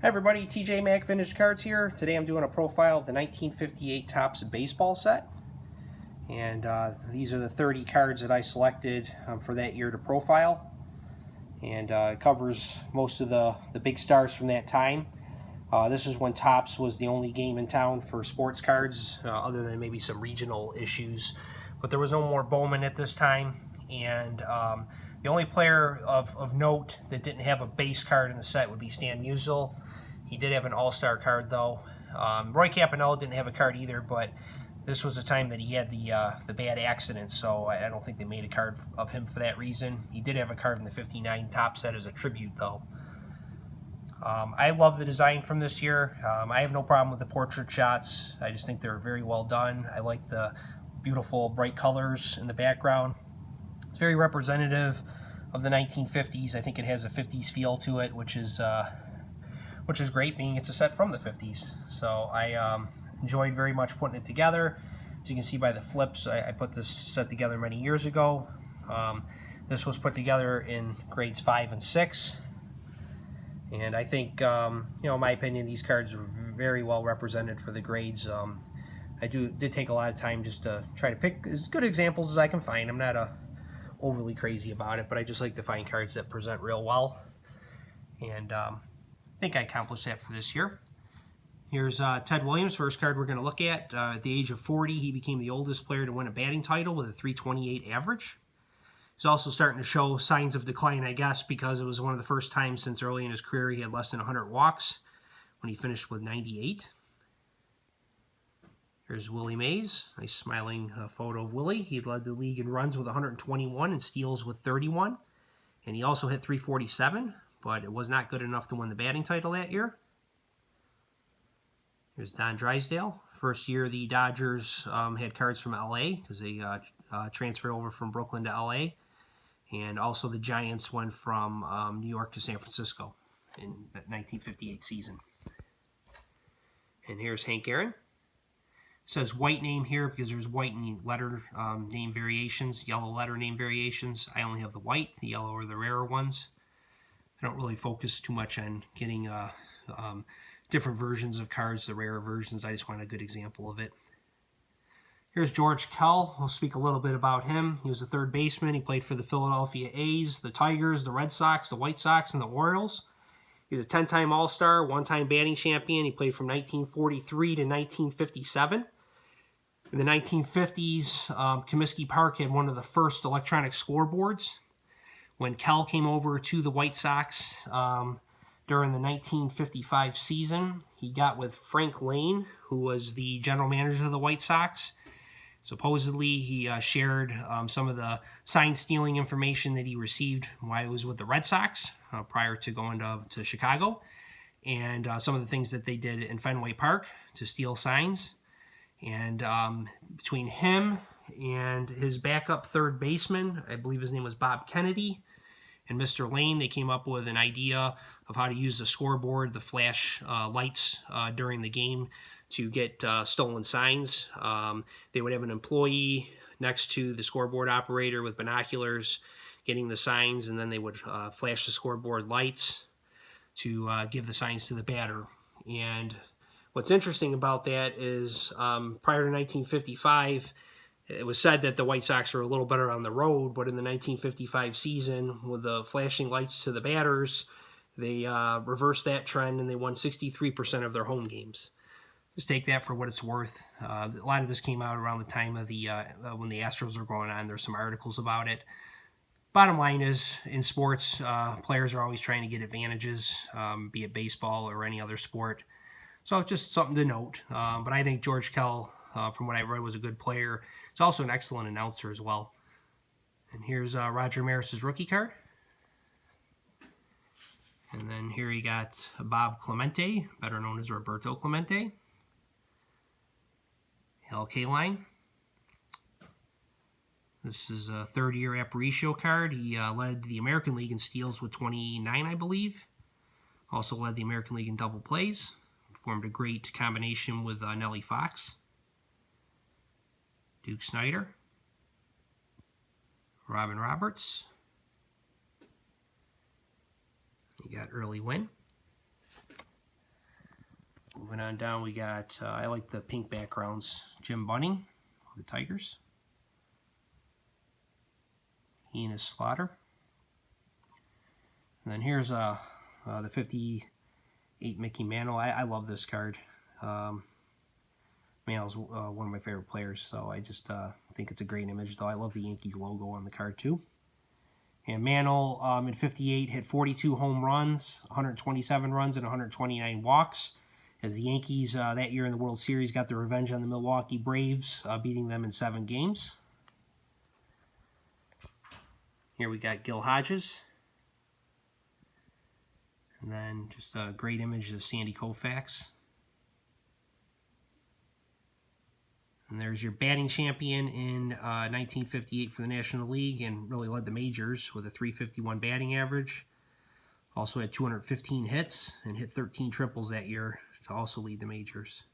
Hi everybody, TJ Mac Vintage Cards here. Today I'm doing a profile of the 1958 Topps baseball set. And these are the 30 cards that I selected for that year to profile. And it covers most of the big stars from that time. This is when Topps was the only game in town for sports cards, other than maybe some regional issues. But there was no more Bowman at this time. And the only player of note that didn't have a base card in the set would be Stan Musial. He did have an all-star card though. Roy Campanella didn't have a card either, but this was the time that he had the bad accident, so I don't think they made a card of him for that reason. He did have a card in the 59 Topps set as a tribute though. I love the design from this year. I have no problem with the portrait shots. I just think they're very well done. I like the beautiful bright colors in the background. It's very representative of the 1950s. I think it has a 50s feel to it, which is great, being it's a set from the 50s. So I enjoyed very much putting it together. As you can see by the flips, I put this set together many years ago. This was put together in grades 5 and 6. And I think, in my opinion, these cards are very well represented for the grades. I did take a lot of time just to try to pick as good examples as I can find. I'm not overly crazy about it, but I just like to find cards that present real well. And I think I accomplished that for this year. Here's Ted Williams, first card we're going to look at. At the age of 40, he became the oldest player to win a batting title with a .328 average. He's also starting to show signs of decline, I guess, because it was one of the first times since early in his career he had less than 100 walks when he finished with 98. Here's Willie Mays, nice smiling photo of Willie. He led the league in runs with 121 and steals with 31. And he also hit .347, but it was not good enough to win the batting title that year. Here's Don Drysdale. First year the Dodgers had cards from LA because they transferred over from Brooklyn to LA. And also the Giants went from New York to San Francisco in that 1958 season. And here's Hank Aaron. It says white name here because there's white in the letter name variations, yellow letter name variations. I only have the white. The yellow are the rarer ones. I don't really focus too much on getting different versions of cards, the rarer versions. I just want a good example of it. Here's George Kell. I'll speak a little bit about him. He was a third baseman. He played for the Philadelphia A's, the Tigers, the Red Sox, the White Sox, and the Orioles. He's a 10-time All-Star, one-time batting champion. He played from 1943 to 1957. In the 1950s, Comiskey Park had one of the first electronic scoreboards. When Kell came over to the White Sox during the 1955 season, he got with Frank Lane, who was the general manager of the White Sox. Supposedly, he shared some of the sign-stealing information that he received while he was with the Red Sox prior to going to Chicago, and some of the things that they did in Fenway Park to steal signs. And between him and his backup third baseman, I believe his name was Bob Kennedy, and Mr. Lane, they came up with an idea of how to use the scoreboard, the flash lights during the game to get stolen signs. They would have an employee next to the scoreboard operator with binoculars getting the signs, and then they would flash the scoreboard lights to give the signs to the batter. And what's interesting about that is prior to 1955, it was said that the White Sox were a little better on the road, but in the 1955 season, with the flashing lights to the batters, they reversed that trend and they won 63% of their home games. Just take that for what it's worth. A lot of this came out around the time of the when the Astros were going on. There's some articles about it. Bottom line is, in sports, players are always trying to get advantages, be it baseball or any other sport. So just something to note. But I think George Kell, from what I read, was a good player. He's also an excellent announcer as well. And here's Roger Maris's rookie card. And then here you got Bob Clemente, better known as Roberto Clemente. LK line. This is a third-year Aparicio card. He led the American League in steals with 29, I believe. Also led the American League in double plays. Formed a great combination with Nellie Fox. Duke Snider. Robin Roberts. You got Early Wynn. Moving on down, we got, I like the pink backgrounds, Jim Bunning, the Tigers. Enos Slaughter. And then here's the 58 Mickey Mantle. I love this card. Mantle's one of my favorite players, so I just think it's a great image, though I love the Yankees logo on the card too. And Mantle in 58 hit 42 home runs, 127 runs, and 129 walks, as the Yankees that year in the World Series got their revenge on the Milwaukee Braves, beating them in 7 games. Here we got Gil Hodges. And then just a great image of Sandy Koufax. And there's your batting champion in 1958 for the National League, and really led the majors with a .351 batting average. Also had 215 hits and hit 13 triples that year to also lead the majors.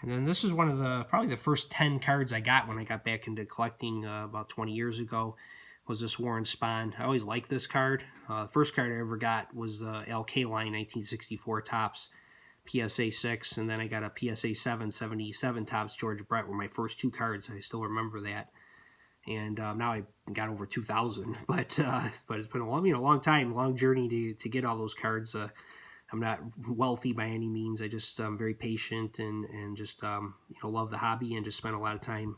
And then this is one of probably the first 10 cards I got when I got back into collecting about 20 years ago, was this Warren Spahn. I always liked this card. The first card I ever got was the Al Kaline 1964 Topps PSA 6, and then I got a PSA 7 77 Topps George Brett, were my first 2 cards. I still remember that. And now I got over 2,000, but it's been a long time, long journey to get all those cards. I'm not wealthy by any means. I just very patient and just love the hobby, and just spend a lot of time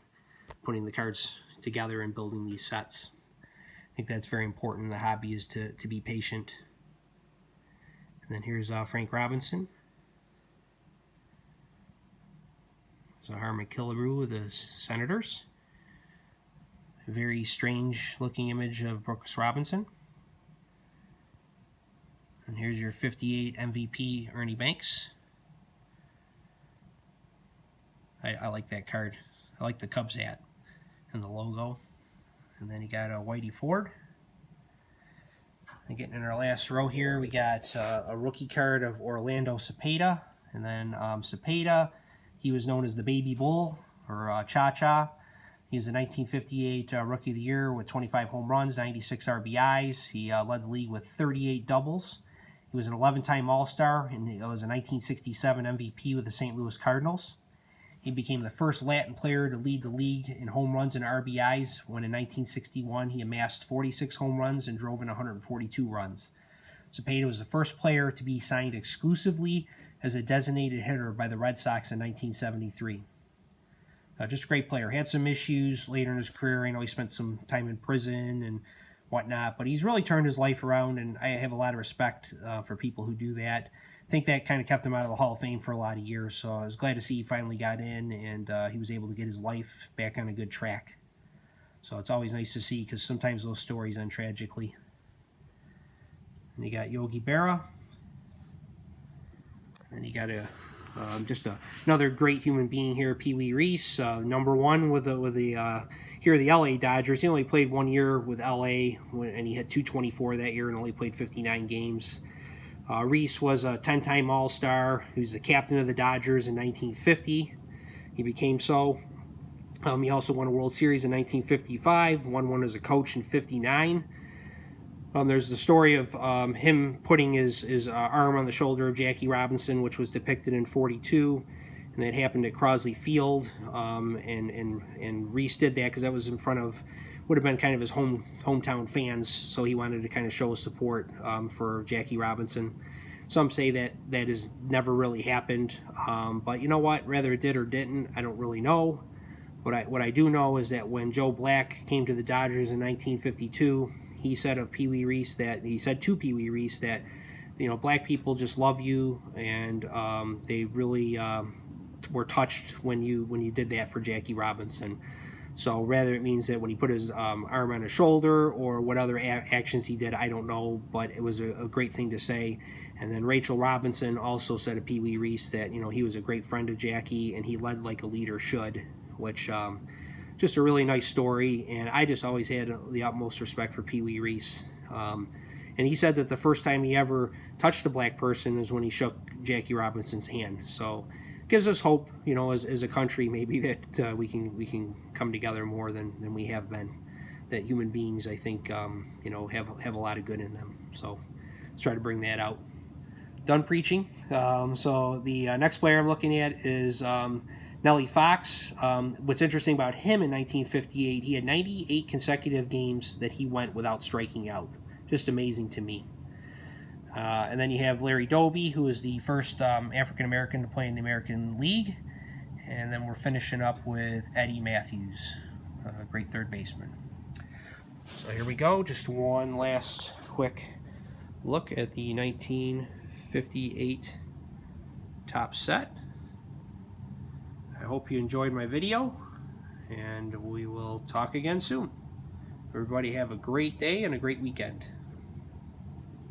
putting the cards together and building these sets. I think that's very important in the hobby, is to be patient. And then here's Frank Robinson. So Harmon Killebrew with the Senators. A very strange looking image of Brooks Robinson. And here's your 58 MVP Ernie Banks. I like that card. I like the Cubs hat and the logo. And then you got a Whitey Ford. And getting in our last row here, we got a rookie card of Orlando Cepeda. And then Cepeda, he was known as the Baby Bull, or Cha-Cha. He was a 1958 Rookie of the Year with 25 home runs, 96 RBIs. He led the league with 38 doubles. He was an 11-time All-Star, and he was a 1967 MVP with the St. Louis Cardinals. He became the first Latin player to lead the league in home runs and RBIs, when in 1961 he amassed 46 home runs and drove in 142 runs. Cepeda was the first player to be signed exclusively as a designated hitter by the Red Sox in 1973. Just a great player. Had some issues later in his career. I know he spent some time in prison and whatnot, but he's really turned his life around, and I have a lot of respect for people who do that. I think that kind of kept him out of the Hall of Fame for a lot of years, so I was glad to see he finally got in, and he was able to get his life back on a good track. So it's always nice to see, because sometimes those stories end tragically. And you got Yogi Berra. And you got another great human being here, Wee Reese, number 1 with the here are the LA Dodgers. He only played 1 year with LA, and he had 224 that year and only played 59 games. Reese was a 10-time All-Star. He was the captain of the Dodgers in 1950. He became so. He also won a World Series in 1955, won one as a coach in 59. There's the story of him putting his arm on the shoulder of Jackie Robinson, which was depicted in 42, and that happened at Crosley Field. And Reese did that because that was in front of, would have been kind of his hometown fans, so he wanted to kind of show his support for Jackie Robinson. Some say that has never really happened, but you know what? Whether it did or didn't, I don't really know. What I do know is that when Joe Black came to the Dodgers in 1952, he said to Pee Wee Reese that, black people just love you, and they really were touched when you did that for Jackie Robinson. So whether it means that when he put his arm on his shoulder or what other actions he did, I don't know, but it was a great thing to say. And then Rachel Robinson also said to Pee Wee Reese that he was a great friend of Jackie, and he led like a leader should, which just a really nice story, and I just always had the utmost respect for Pee Wee Reese. And he said that the first time he ever touched a black person is when he shook Jackie Robinson's hand. So gives us hope, as a country, maybe that we can come together more than we have been. That human beings, I think, have a lot of good in them. So let's try to bring that out. Done preaching. So the next player I'm looking at is Nellie Fox. What's interesting about him in 1958, he had 98 consecutive games that he went without striking out. Just amazing to me. And then you have Larry Doby, who is the first African-American to play in the American League. And then we're finishing up with Eddie Matthews, a great third baseman. So here we go. Just one last quick look at the 1958 top set. I hope you enjoyed my video, and we will talk again soon. Everybody have a great day and a great weekend.